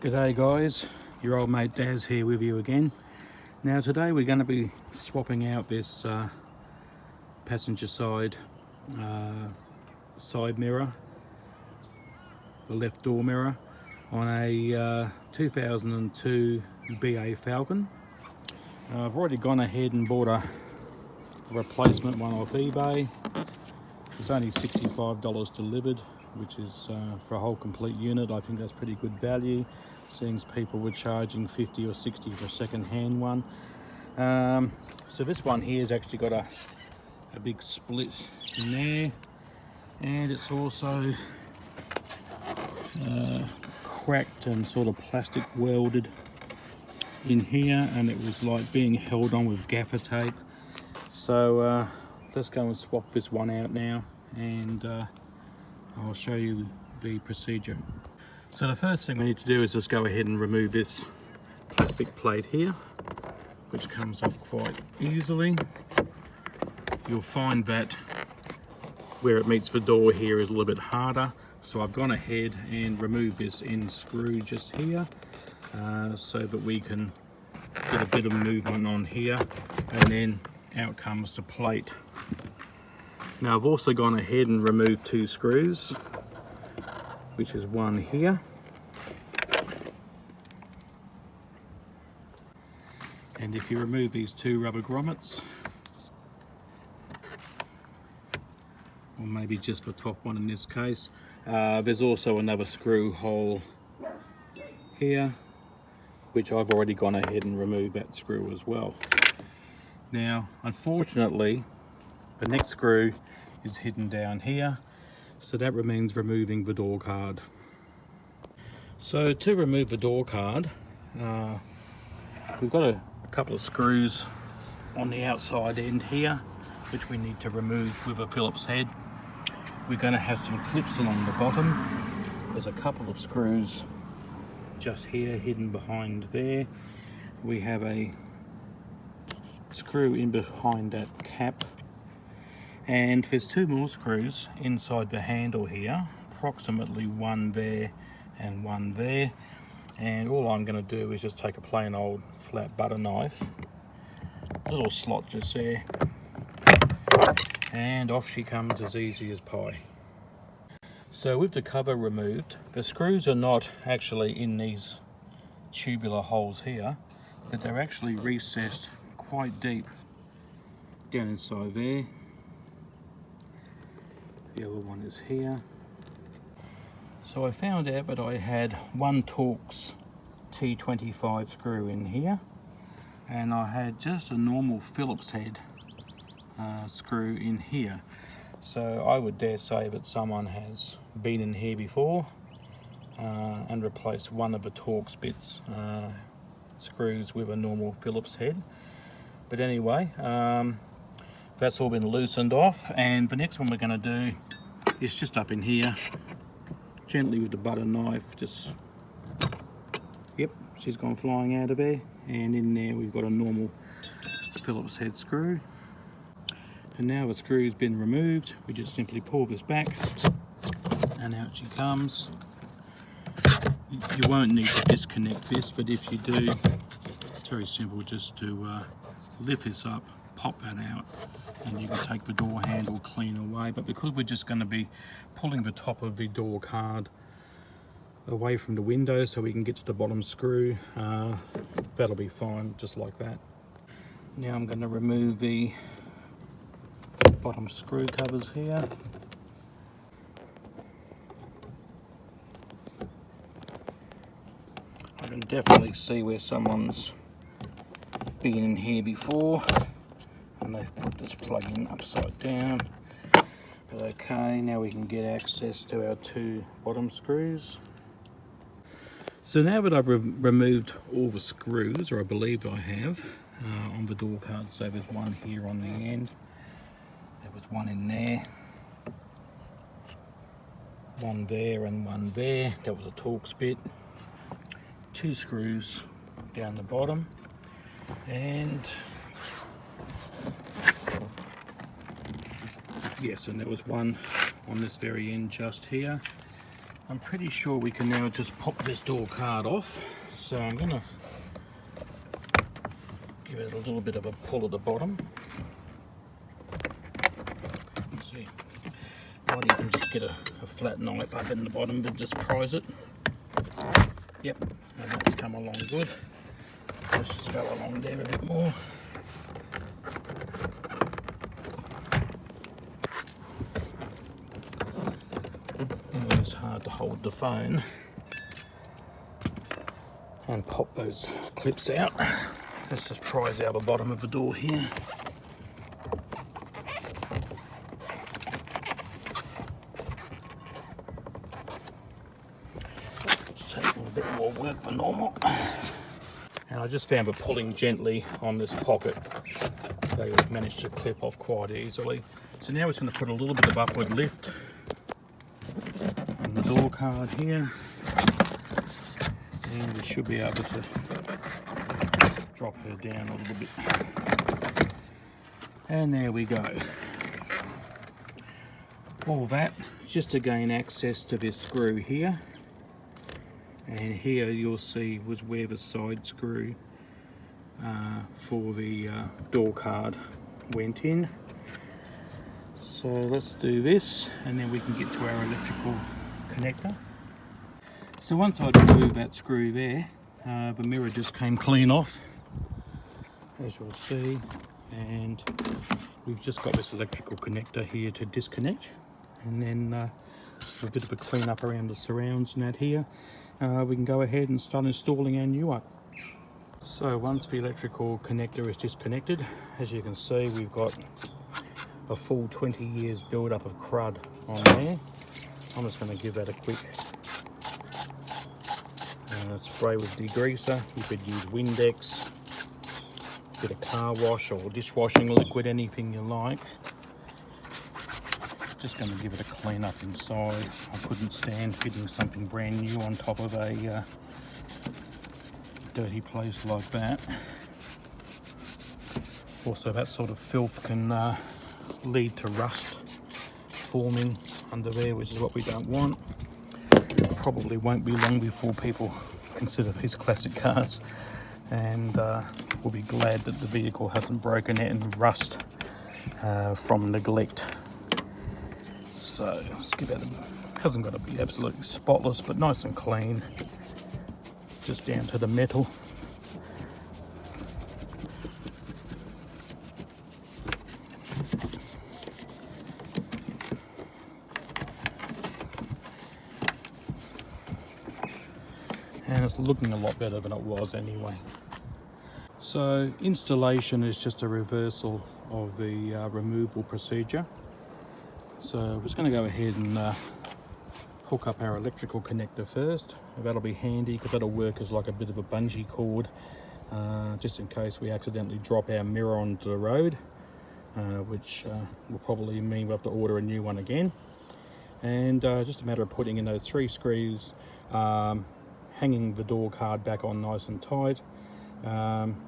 G'day guys, your old mate Daz here with you again. Now today we're going to be swapping out this passenger side mirror, the left door mirror, on a 2002 BA Falcon. I've already gone ahead and bought a replacement one off eBay. It's only $65 delivered, which is for a whole complete unit. I think that's pretty good value, seeing as people were charging 50 or 60 for a second-hand one. So this one here has actually got a big split in there, and it's also cracked and sort of plastic welded in here, and it was like being held on with gaffer tape. So let's go and swap this one out now, and I'll show you the procedure. So the first thing we need to do is just go ahead and remove this plastic plate here, which comes off quite easily. You'll find that where it meets the door here is a little bit harder, so I've gone ahead and removed this end screw just here, so that we can get a bit of movement on here, and then out comes the plate. Now I've also gone ahead and removed two screws, which is one here and if you remove these two rubber grommets, or maybe just the top one in this case, there's also another screw hole here, which I've already gone ahead and removed that screw as well. Now unfortunately the next screw is hidden down here, so that remains removing the door card. So to remove the door card, we've got a couple of screws on the outside end here, which we need to remove with a Phillips head. We're going to have some clips along the bottom. There's a couple of screws just here hidden behind there. We have a screw in behind that cap, and there's two more screws inside the handle here, approximately one there and one there, and all I'm going to do is just take a plain old flat butter knife, little slot just there, and off she comes as easy as pie. So with the cover removed, the screws are not actually in these tubular holes here, but they're actually recessed quite deep down inside there. The other one is here. So I found out that I had one Torx T25 screw in here, and I had just a normal Phillips head screw in here. So I would dare say that someone has been in here before and replaced one of the Torx bits screws with a normal Phillips head. But anyway, that's all been loosened off, and the next one we're going to do is just up in here, gently with the butter knife, just, yep, she's gone flying out of there, and in there we've got a normal Phillips head screw. And now the screw's been removed, we just simply pull this back, and out she comes. You won't need to disconnect this, but if you do, it's very simple just to lift this up, pop that out, and you can take the door handle clean away. But because we're just going to be pulling the top of the door card away from the window so we can get to the bottom screw, that'll be fine just like that. Now I'm going to remove the bottom screw covers here. I can definitely see where someone's been in here before, and they've put this plug in upside down. But okay, now we can get access to our two bottom screws. So now that I've removed all the screws, or I believe I have, on the door card, so there's one here on the end, there was one in there, one there and one there, that was a Torx bit, two screws down the bottom, and yes, and there was one on this very end just here, I'm pretty sure we can now just pop this door card off. So I'm going to give it a little bit of a pull at the bottom. Let's see. Might even just get a flat knife up in the bottom to just prise it. Yep, and that's come along good. Let's just go along there a bit more. It's hard to hold the phone and pop those clips out. Let's just prise out the bottom of the door here. It's taking a bit more work than normal. And I just found that pulling gently on this pocket, they managed to clip off quite easily. So now it's going to put a little bit of upward lift on the door card here. And we should be able to drop her down a little bit. And there we go. All that just to gain access to this screw here. And here you'll see was where the side screw for the door card went in. So let's do this and then we can get to our electrical connector. So once I removed that screw there, the mirror just came clean off, as you'll see, and we've just got this electrical connector here to disconnect, and then a bit of a clean up around the surrounds and that here. We can go ahead and start installing our new one. So once the electrical connector is disconnected, as you can see, we've got a full 20 years build up of crud on there. I'm just going to give that a quick spray with degreaser. You could use Windex, a bit of car wash or dishwashing liquid, anything you like. Just going to give it a clean up inside. I couldn't stand fitting something brand new on top of a dirty place like that. Also, that sort of filth can lead to rust forming under there, which is what we don't want. Probably won't be long before people consider these classic cars, and we'll be glad that the vehicle hasn't broken out in rust from neglect. So let's give that hasn't got to be absolutely spotless, but nice and clean, just down to the metal. And it's looking a lot better than it was anyway. So installation is just a reversal of the removal procedure. So we're just going to go ahead and hook up our electrical connector first. That'll be handy because that'll work as like a bit of a bungee cord, just in case we accidentally drop our mirror onto the road, which will probably mean we'll have to order a new one again. And just a matter of putting in those 3 screws, hanging the door card back on nice and tight,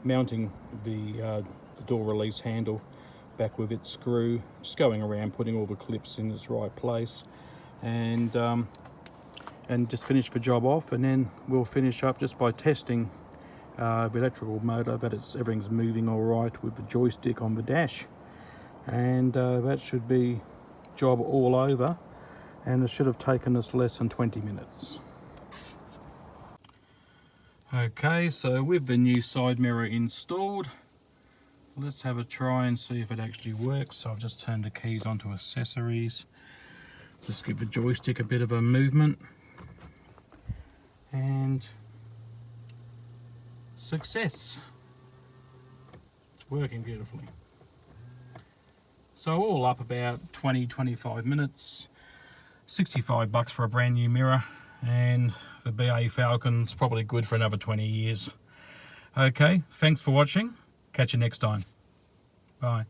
mounting the door release handle back with its screw, just going around putting all the clips in its right place, and just finish the job off. And then we'll finish up just by testing the electrical motor that everything's moving all right with the joystick on the dash, and that should be job all over, and it should have taken us less than 20 minutes. Okay, so with the new side mirror installed, let's have a try and see if it actually works. So I've just turned the keys onto accessories. Just give the joystick a bit of a movement, and success. It's working beautifully. So all up about 20-25 minutes, $65 for a brand new mirror, and the BA Falcon's probably good for another 20 years. Okay, thanks for watching. Catch you next time. Bye.